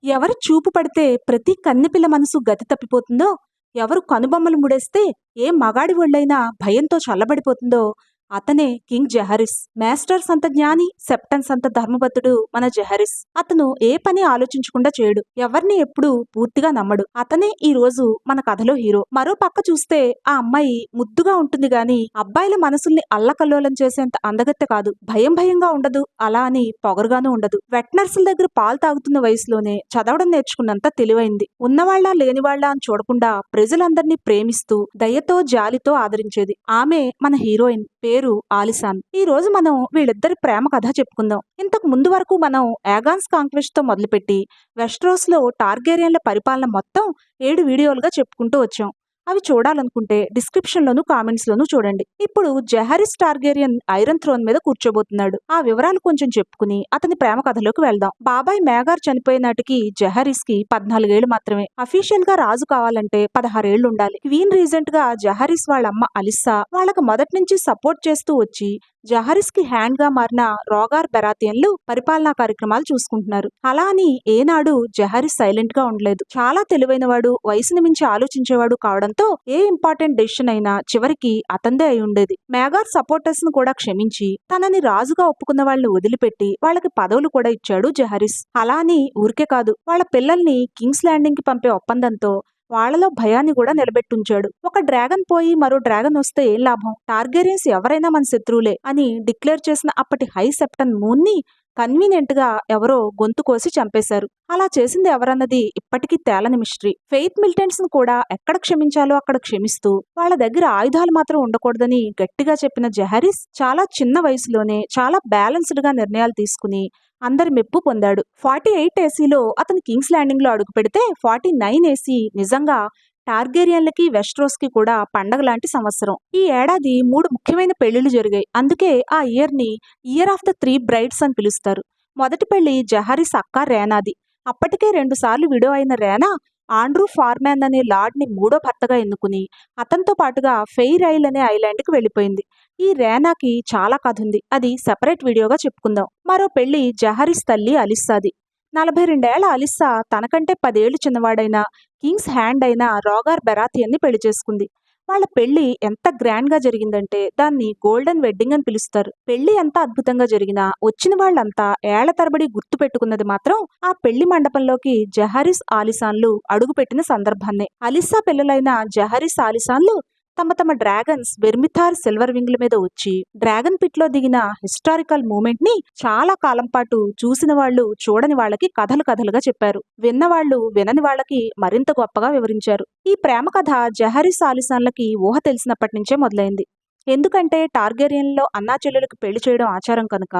ఎవరు చూపు పడితే ప్రతి కన్నెపిల్ల మనసు గతి తప్పిపోతుందో, ఎవరు కనుబొమ్మలు ముడేస్తే ఏ మగాడి ఒళ్ళైనా భయంతో చల్లబడిపోతుందో అతనే కింగ్ జహరిస్. మాస్టర్స్ అంత జ్ఞాని, సెప్టన్స్ అంత ధర్మబద్ధుడు మన జహరిస్. అతను ఏ పని ఆలోచించకుండా చేయడు, ఎవరిని ఎప్పుడూ పూర్తిగా నమ్మడు. అతనే ఈ రోజు మన కథలో హీరో. మరో పక్క చూస్తే ఆ అమ్మాయి ముద్దుగా ఉంటుంది గాని అబ్బాయిల మనసుల్ని అల్లకల్లోలం చేసేంత అందగత్తె కాదు. భయం భయంగా ఉండదు, అలా అని పొగరుగానూ ఉండదు. వెట్ నర్సుల దగ్గర పాలు తాగుతున్న వయసులోనే చదవడం నేర్చుకున్నంత తెలివైంది. ఉన్నవాళ్లా లేనివాళ్లా అని చూడకుండా ప్రజలందరినీ ప్రేమిస్తూ దయతో జాలితో ఆదరించేది. ఆమె మన హీరోయిన్, పేరు ఆలిసాన్. ఈ రోజు మనం వీళ్ళిద్దరి ప్రేమ కథ చెప్పుకుందాం. ఇంతకు ముందు వరకు మనం యాగాన్స్ కాంక్వెస్ట్ తో మొదలుపెట్టి వెస్ట్రోస్ లో టార్గేరియన్ల పరిపాలన మొత్తం 7 వీడియోలుగా చెప్పుకుంటూ వచ్చాం. అవి చూడాలనుకుంటే డిస్క్రిప్షన్ లోను కామెంట్స్ లోను చూడండి. ఇప్పుడు జెహరిస్ టార్గేరియన్ ఐరన్ థ్రోన్ మీద కూర్చోబోతున్నాడు. ఆ వివరాలు కొంచెం చెప్పుకుని అతని ప్రేమ కథలోకి వెళ్దాం. బాబాయ్ మేగార్ చనిపోయిన నాటికి జెహరిస్ కి 14 ఏళ్లు మాత్రమే. అఫీషియల్ గా రాజు కావాలంటే 16 ఏళ్లు ఉండాలి. క్వీన్ రీజెంట్ గా జెహరిస్ వాళ్ళ అమ్మ అలిస్సా వాళ్ళకు మొదటి నుంచి సపోర్ట్ చేస్తూ వచ్చి జహరిస్ కి హ్యాండ్ గా మారిన రోగార్ బెరాతియన్లు పరిపాలనా కార్యక్రమాలు చూసుకుంటున్నారు. అలా అని ఏనాడు జహరిస్ సైలెంట్ గా ఉండలేదు. చాలా తెలివైనవాడు, వయసుని మించి ఆలోచించేవాడు కావడంతో ఏ ఇంపార్టెంట్ డెసిషన్ అయినా చివరికి అతందే అయి ఉండేది. మేగార్ సపోర్టర్స్ ను కూడా క్షమించి తనని రాజుగా ఒప్పుకున్న వాళ్ళని వదిలిపెట్టి వాళ్ళకి పదవులు కూడా ఇచ్చాడు జహరిస్. అలా అని ఊరికే కాదు, వాళ్ళ పిల్లల్ని కింగ్స్ ల్యాండింగ్ కి పంపే ఒప్పందంతో వాళ్లలో భయాన్ని కూడా నిలబెట్టుంచాడు. ఒక డ్రాగన్ పోయి మరో డ్రాగన్ వస్తే ఏం లాభం, టార్గేరియన్స్ ఎవరైనా మన శత్రువులే అని డిక్లేర్ చేసిన అప్పటి హై సెప్టన్ మూన్ ని కన్వీనియంట్ గా ఎవరో గొంతు కోసి చంపేశారు. అలా చేసింది ఎవరన్నది ఇప్పటికీ తేలని మిస్టరీ. ఫెయిత్ మిలిటెంట్స్ ను కూడా ఎక్కడ క్షమించాలో అక్కడ క్షమిస్తూ వాళ్ళ దగ్గర ఆయుధాలు మాత్రం ఉండకూడదని గట్టిగా చెప్పిన జెహరిస్ చాలా చిన్న వయసులోనే చాలా బ్యాలెన్స్డ్ గా నిర్ణయాలు తీసుకుని అందరి మెప్పు పొందాడు. 48 ఏసీలో అతను కింగ్స్ ల్యాండింగ్ లో అడుగు పెడితే 49 ఏసీ నిజంగా టార్గేరియన్లకి వెస్ట్రోస్ కి కూడా పండగ లాంటి సంవత్సరం. ఈ ఏడాది 3 ముఖ్యమైన పెళ్లిళ్లు జరిగాయి. అందుకే ఆ ఇయర్ ని ఇయర్ ఆఫ్ ద 3 బ్రైడ్స్ అని పిలుస్తారు. మొదటి పెళ్లి జహరిస్ అక్క రేనాది. అప్పటికే 2 సార్లు విడో అయిన రేనా ఆండ్రూ ఫార్మాన్ అనే లార్డ్ ని మూడో భర్తగా ఎన్నుకుని అతనితో పాటుగా ఫెయిర్ ఐల్ అనే ఐలాండ్ కి వెళ్లిపోయింది. ఈ రేనాకి చాలా కథ ఉంది, అది సెపరేట్ వీడియోగా చెప్పుకుందాం. మరో పెళ్లి జహరిస్ తల్లి అలిస్సాది. 42 ఏళ్ల అలిస్సా తనకంటే 10 ఏళ్లు చిన్నవాడైన కింగ్స్ హ్యాండ్ అయిన రోగార్ బెరాతియన్ని పెళ్లి చేసుకుంది. వాళ్ళ పెళ్లి ఎంత గ్రాండ్ గా జరిగిందంటే దాన్ని గోల్డెన్ వెడ్డింగ్ అని పిలుస్తారు. పెళ్లి ఎంత అద్భుతంగా జరిగినా వచ్చిన వాళ్ళంతా ఏళ్ల తరబడి గుర్తు పెట్టుకున్నది మాత్రం ఆ పెళ్లి మండపంలోకి జహరిస్ ఆలిసాన్లు అడుగుపెట్టిన సందర్భాన్నే. అలిస్సా పిల్లలైన జహరిస్ ఆలిసాన్లు తమ తమ డ్రాగన్స్ వెర్మిథార్ సిల్వర్ వింగ్ల మీద వచ్చి డ్రాగన్ పిట్ లో దిగిన హిస్టారికల్ మూమెంట్ ని చాలా కాలం పాటు చూసిన వాళ్ళు చూడని వాళ్ళకి కథలు కథలుగా చెప్పారు. విన్నవాళ్లు వినని వాళ్ళకి మరింత గొప్పగా వివరించారు. ఈ ప్రేమ కథ జహరిస్ ఆలిసాన్లకి ఊహ తెలిసినప్పటి నుంచే మొదలైంది. ఎందుకంటే టార్గేరియన్లో అన్నా చెల్లెలకు పెళ్లి చేయడం ఆచారం కనుక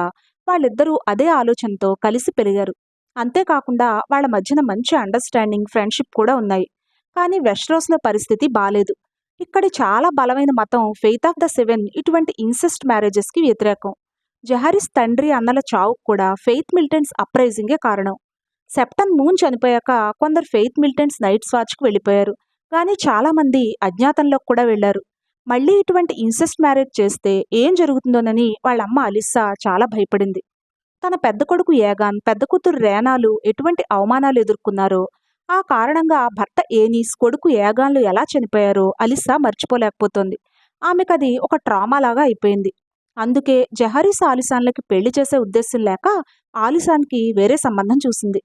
వాళ్ళిద్దరూ అదే ఆలోచనతో కలిసి పెరిగారు. అంతేకాకుండా వాళ్ళ మధ్యన మంచి అండర్స్టాండింగ్, ఫ్రెండ్షిప్ కూడా ఉన్నాయి. కానీ వెస్ట్రోస్ లో పరిస్థితి బాలేదు. ఇక్కడి చాలా బలమైన మతం ఫెయిత్ ఆఫ్ ద 7 ఇటువంటి ఇన్సెస్ట్ మ్యారేజెస్ కి వ్యతిరేకం. జహరిస్ తండ్రి అన్నల చావుకు కూడా ఫెయిత్ మిలిటెంట్స్ అప్రైజింగే కారణం. సెప్టన్ మూన్ చనిపోయాక కొందరు ఫెయిత్ మిలిటెంట్స్ నైట్స్ వాచ్ కు వెళ్లిపోయారు. కానీ చాలా మంది అజ్ఞాతంలోకి కూడా వెళ్లారు. మళ్లీ ఇటువంటి ఇన్సెస్ట్ మ్యారేజ్ చేస్తే ఏం జరుగుతుందోనని వాళ్ళమ్మ అలిస్సా చాలా భయపడింది. తన పెద్ద కొడుకు ఏగాన్, పెద్ద కూతురు రేనాలు ఎటువంటి అవమానాలు ఎదుర్కొన్నారో, ఆ కారణంగా భర్త ఏనీస్, కొడుకు ఏగాన్లు ఎలా చనిపోయారో అలిస్సా మర్చిపోలేకపోతోంది. ఆమెకది ఒక ట్రామా లాగా అయిపోయింది. అందుకే జహరిస్ ఆలిసాన్లకి పెళ్లి చేసే ఉద్దేశం లేక ఆలిసాన్కి వేరే సంబంధం చూసింది.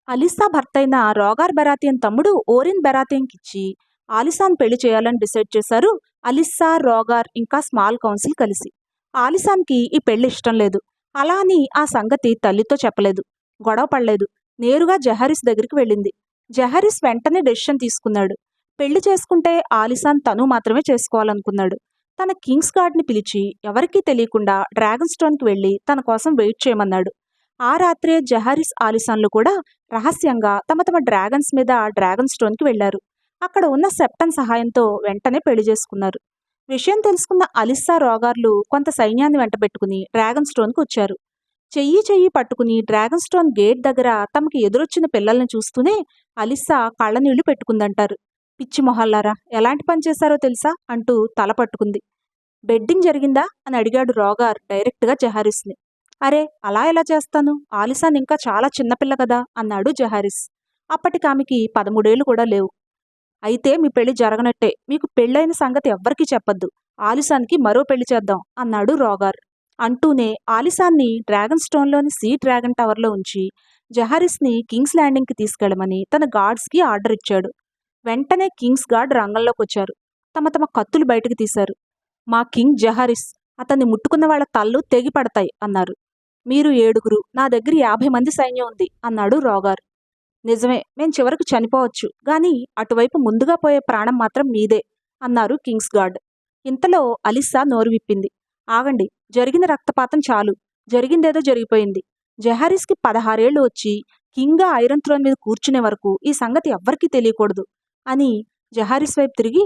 అలిస్సా భర్తైన రోగార్ బెరాతియన్ తమ్ముడు ఓరిన్ బెరాతియన్కిచ్చి ఆలిసాన్ పెళ్లి చేయాలని డిసైడ్ చేశారు అలిస్సా, రోగార్ ఇంకా స్మాల్ కౌన్సిల్ కలిసి. ఆలిసాన్కి ఈ పెళ్లి ఇష్టం లేదు. అలా అని ఆ సంగతి తల్లితో చెప్పలేదు, గొడవ పడలేదు. నేరుగా జహరిస్ దగ్గరికి వెళ్ళింది. జహరిస్ వెంటనే డెసిషన్ తీసుకున్నాడు. పెళ్లి చేసుకుంటే ఆలిసాన్ తను మాత్రమే చేసుకోవాలనుకున్నాడు. తన కింగ్స్ గార్డ్ ని పిలిచి ఎవరికీ తెలియకుండా డ్రాగన్ స్టోన్ కి వెళ్లి తన కోసం వెయిట్ చేయమన్నాడు. ఆ రాత్రే జహరిస్ ఆలిసాన్లు కూడా రహస్యంగా తమ తమ డ్రాగన్స్ మీద డ్రాగన్ స్టోన్ కి వెళ్లారు. అక్కడ ఉన్న సెప్టన్ సహాయంతో వెంటనే పెళ్లి చేసుకున్నారు. విషయం తెలుసుకున్న అలిస్సా, రోగార్లు కొంత సైన్యాన్ని వెంటబెట్టుకుని డ్రాగన్ స్టోన్ కు వచ్చారు. చెయ్యి చెయ్యి పట్టుకుని డ్రాగన్ స్టోన్ గేట్ దగ్గర తమకి ఎదురొచ్చిన పిల్లల్ని చూస్తూనే అలిస్సా కళ్ళనీళ్లు పెట్టుకుందంటారు. పిచ్చి మొహల్లారా, ఎలాంటి పని చేశారో తెలుసా అంటూ తల పట్టుకుంది. బెడ్డింగ్ జరిగిందా అని అడిగాడు రోగార్ డైరెక్ట్ గా జహరిస్ని. అరే అలా ఎలా చేస్తాను, ఆలిసాన్ ఇంకా చాలా చిన్నపిల్ల కదా అన్నాడు జహారిస్. అప్పటికామెకి 13 కూడా లేవు. అయితే మీ పెళ్లి జరగనట్టే, మీకు పెళ్ళైన సంగతి ఎవ్వరికీ చెప్పొద్దు, ఆలిసాన్కి మరో పెళ్లి చేద్దాం అన్నాడు రోగార్. అంటూనే ఆలిసాన్ని డ్రాగన్ స్టోన్లోని సీ డ్రాగన్ టవర్లో ఉంచి జహారిస్ని కింగ్స్ ల్యాండింగ్కి తీసుకెళ్లమని తన గార్డ్స్కి ఆర్డర్ ఇచ్చాడు. వెంటనే కింగ్స్ గార్డ్ రంగంలోకి వచ్చారు. తమ తమ కత్తులు బయటకు తీశారు. మా కింగ్ జహారిస్, అతన్ని ముట్టుకున్న వాళ్ళ తల్లు తెగి పడతాయి అన్నారు. మీరు 7 నా దగ్గర 50 మంది సైన్యం ఉంది అన్నాడు రోగార్. నిజమే, మేం చివరకు చనిపోవచ్చు గాని అటువైపు ముందుగా పోయే ప్రాణం మాత్రం మీదే అన్నారు కింగ్స్ గార్డ్. ఇంతలో అలిస్సా నోరు విప్పింది. ఆగండి, జరిగిన రక్తపాతం చాలు, జరిగిందేదో జరిగిపోయింది. జహారిస్కి 16 ఏళ్లు వచ్చి కింగ్గా ఐరన్ థ్రోన్ మీద కూర్చునే వరకు ఈ సంగతి ఎవ్వరికీ తెలియకూడదు అని జహారిస్ వైపు తిరిగి,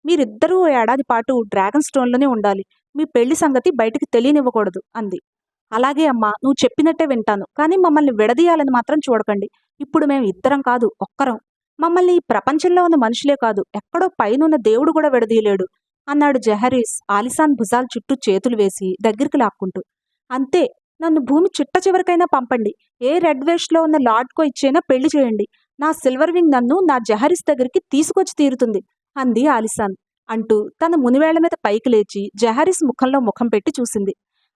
మీరిద్దరూ 1 ఏడాది పాటు డ్రాగన్ స్టోన్లోనే ఉండాలి, మీ పెళ్లి సంగతి బయటికి తెలియనివ్వకూడదు అంది. అలాగే అమ్మా, నువ్వు చెప్పినట్టే వింటాను, కానీ మమ్మల్ని విడదీయాలని మాత్రం చూడకండి. ఇప్పుడు మేము ఇద్దరం కాదు, ఒక్కరం. మమ్మల్ని ఈ ప్రపంచంలో ఉన్న మనుషులే కాదు, ఎక్కడో పైనున్న దేవుడు కూడా విడదీయలేడు అన్నాడు జహరీస్ ఆలిసాన్ భుజాల చుట్టూ చేతులు వేసి దగ్గరికి లాక్కుంటూ. అంతే, నన్ను భూమి చిట్ట చివరికైనా పంపండి, ఏ రెడ్ వేస్ట్లో ఉన్న లార్డ్కో ఇచ్చైనా పెళ్లి చేయండి, నా సిల్వర్ వింగ్ నన్ను నా జహరీస్ దగ్గరికి తీసుకొచ్చి తీరుతుంది అంది ఆలిసాన్. అంటూ తన మునివేళ్ల మీద పైకి లేచి జహరీస్ ముఖంలో ముఖం పెట్టి చూసింది.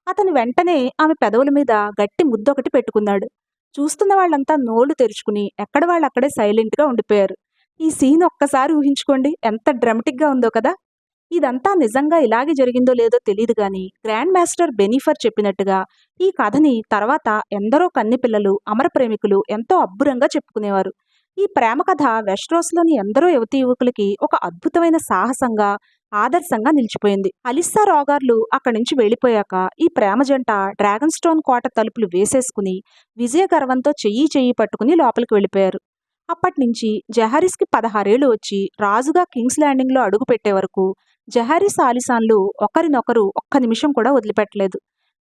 అతను వెంటనే ఆమె పెదవుల మీద గట్టి ముద్దొకటి పెట్టుకున్నాడు. చూస్తున్న వాళ్ళంతా నోళ్లు తెరుచుకుని ఎక్కడ వాళ్ళక్కడే సైలెంట్గా ఉండిపోయారు. ఈ సీన్ ఒక్కసారి ఊహించుకోండి, ఎంత డ్రమటిక్గా ఉందో కదా. ఇదంతా నిజంగా ఇలాగే జరిగిందో లేదో తెలియదు గాని గ్రాండ్ మాస్టర్ బెనిఫర్ చెప్పినట్టుగా ఈ కథని తర్వాత ఎందరో కన్నెపిల్లలు, అమర ప్రేమికులు ఎంతో అబ్బురంగా చెప్పుకునేవారు. ఈ ప్రేమ కథ వెస్ట్రోస్లోని ఎందరో యువతీ యువకులకి ఒక అద్భుతమైన సాహసంగా, ఆదర్శంగా నిలిచిపోయింది. అలిస్సా రోగార్లు అక్కడి నుంచి వెళ్లిపోయాక ఈ ప్రేమ జంట డ్రాగన్ స్టోన్ కోట తలుపులు వేసేసుకుని విజయ గర్వంతో చెయ్యి పట్టుకుని లోపలికి వెళ్లిపోయారు. అప్పటినుంచి జహారిస్కి 16 ఏళ్లు వచ్చి రాజుగా కింగ్స్ ల్యాండింగ్లో అడుగు పెట్టే వరకు జహారిస్ ఆలిసాన్లు ఒకరినొకరు ఒక్క నిమిషం కూడా వదిలిపెట్టలేదు.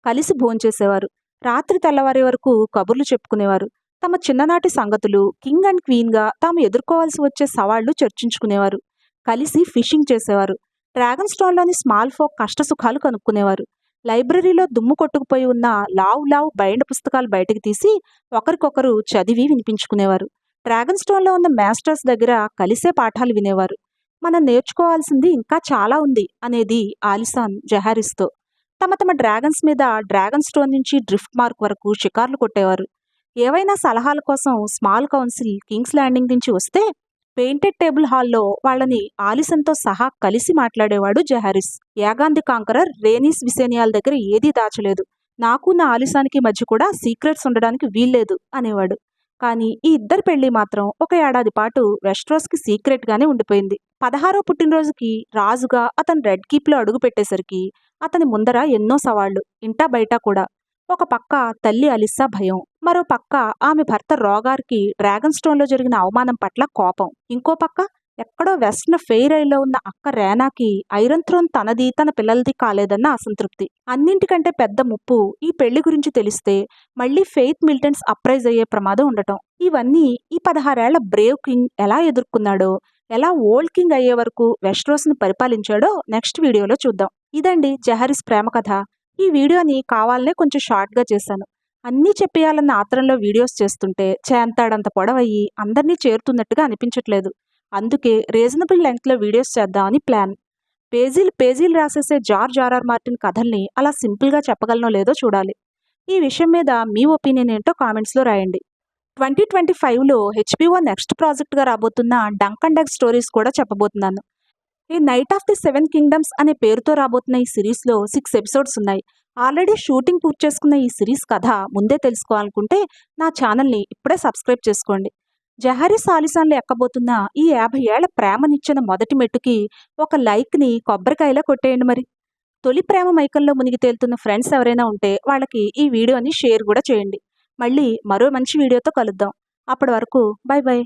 కలిసి భోంచేసేవారు. రాత్రి తెల్లవారే వరకు కబుర్లు చెప్పుకునేవారు. తమ చిన్ననాటి సంగతులు, కింగ్ అండ్ క్వీన్గా తాము ఎదుర్కోవాల్సి వచ్చే సవాళ్లు చర్చించుకునేవారు. కలిసి ఫిషింగ్ చేసేవారు. డ్రాగన్ స్టోన్లోని స్మాల్ ఫోక్ కష్టసుఖాలు కనుక్కునేవారు. లైబ్రరీలో దుమ్ము కొట్టుకుపోయి ఉన్న లావు బైండ్ పుస్తకాలు బయటకు తీసి ఒకరికొకరు చదివి వినిపించుకునేవారు. డ్రాగన్ స్టోన్లో ఉన్న మాస్టర్స్ దగ్గర కలిసే పాఠాలు వినేవారు. మనం నేర్చుకోవాల్సింది ఇంకా చాలా ఉంది అనేది ఆలిసాన్ జహారిస్తో. తమ తమ డ్రాగన్స్ మీద డ్రాగన్ స్టోన్ నుంచి డ్రిఫ్ట్ మార్క్ వరకు షికార్లు కొట్టేవారు. ఏవైనా సలహాల కోసం స్మాల్ కౌన్సిల్ కింగ్స్ ల్యాండింగ్ నుంచి వస్తే పెయింటెడ్ టేబుల్ హాల్లో వాళ్ళని ఆలిసన్తో సహా కలిసి మాట్లాడేవాడు జహారిస్. యాగాంది కాంకరర్ రేనీస్ విసేనియాల దగ్గర ఏదీ దాచలేదు, నాకు నా ఆలిసానికి మధ్య కూడా సీక్రెట్స్ ఉండడానికి వీల్లేదు అనేవాడు. కానీ ఈ ఇద్దరి పెళ్లి మాత్రం 1 ఏడాది పాటు వెస్ట్రోస్కి సీక్రెట్గానే ఉండిపోయింది. 16వ పుట్టినరోజుకి రాజుగా అతను రెడ్ కీప్లో అడుగు పెట్టేసరికి అతని ముందర ఎన్నో సవాళ్లు, ఇంటా బయట కూడా. ఒక పక్క తల్లి అలిస్సా భయం, మరో పక్క ఆమె భర్త రోగార్కి డ్రాగన్ స్టోన్లో జరిగిన అవమానం పట్ల కోపం, ఇంకో పక్క ఎక్కడో వెస్ట్న ఫెయిర్ ఐలో ఉన్న అక్క రేనాకి ఐరన్ థ్రోన్ తనది, తన పిల్లలది కాలేదన్న అసంతృప్తి. అన్నింటికంటే పెద్ద ముప్పు ఈ పెళ్లి గురించి తెలిస్తే మళ్లీ ఫెయిత్ మిల్టన్స్ అప్రైజ్ అయ్యే ప్రమాదం ఉండటం. ఇవన్నీ ఈ 16 ఏళ్ల బ్రేవ్ కింగ్ ఎలా ఎదుర్కొన్నాడో, ఎలా ఓల్డ్ కింగ్ అయ్యే వరకు వెస్ట్రోస్ని పరిపాలించాడో నెక్స్ట్ వీడియోలో చూద్దాం. ఇదండి జహారిస్ ప్రేమ కథ. ఈ వీడియోని కావాలనే కొంచెం షార్ట్గా చేశాను. అన్నీ చెప్పేయాలన్న ఆత్రంలో వీడియోస్ చేస్తుంటే చేంతాడంత పొడవయ్యి అందరినీ చేరుతున్నట్టుగా అనిపించట్లేదు. అందుకే రీజనబుల్ లెంగ్త్లో వీడియోస్ చేద్దామని ప్లాన్. పేజీలు రాసేసే జార్జ్ ఆర్ఆర్ మార్టిన్ కథల్ని అలా సింపుల్గా చెప్పగలనో లేదో చూడాలి. ఈ విషయం మీద మీ ఒపీనియన్ ఏంటో కామెంట్స్లో రాయండి. 2025లో హెచ్బిఓ నెక్స్ట్ ప్రాజెక్ట్గా రాబోతున్న డంక్ అండ్ ఎగ్ స్టోరీస్ కూడా చెప్పబోతున్నాను. ఈ నైట్ ఆఫ్ ది 7 కింగ్డమ్స్ అనే పేరుతో రాబోతున్న ఈ సిరీస్లో 6 ఎపిసోడ్స్ ఉన్నాయి. ఆల్రెడీ షూటింగ్ పూర్తి చేసుకున్న ఈ సిరీస్ కథ ముందే తెలుసుకోవాలనుకుంటే నా ఛానల్ని ఇప్పుడే సబ్స్క్రైబ్ చేసుకోండి. జహారిస్ ఆలిసాన్లు ఎక్కబోతున్న ఈ 50 ఏళ్ల ప్రేమనిచ్చిన మొదటి మెట్టుకి ఒక లైక్ని కొబ్బరికాయలా కొట్టేయండి మరి. తొలి ప్రేమ మైకంలో మునిగి తేలుతున్న ఫ్రెండ్స్ ఎవరైనా ఉంటే వాళ్ళకి ఈ వీడియోని షేర్ కూడా చేయండి. మళ్ళీ మరో మంచి వీడియోతో కలుద్దాం. అప్పటి వరకు బై బై.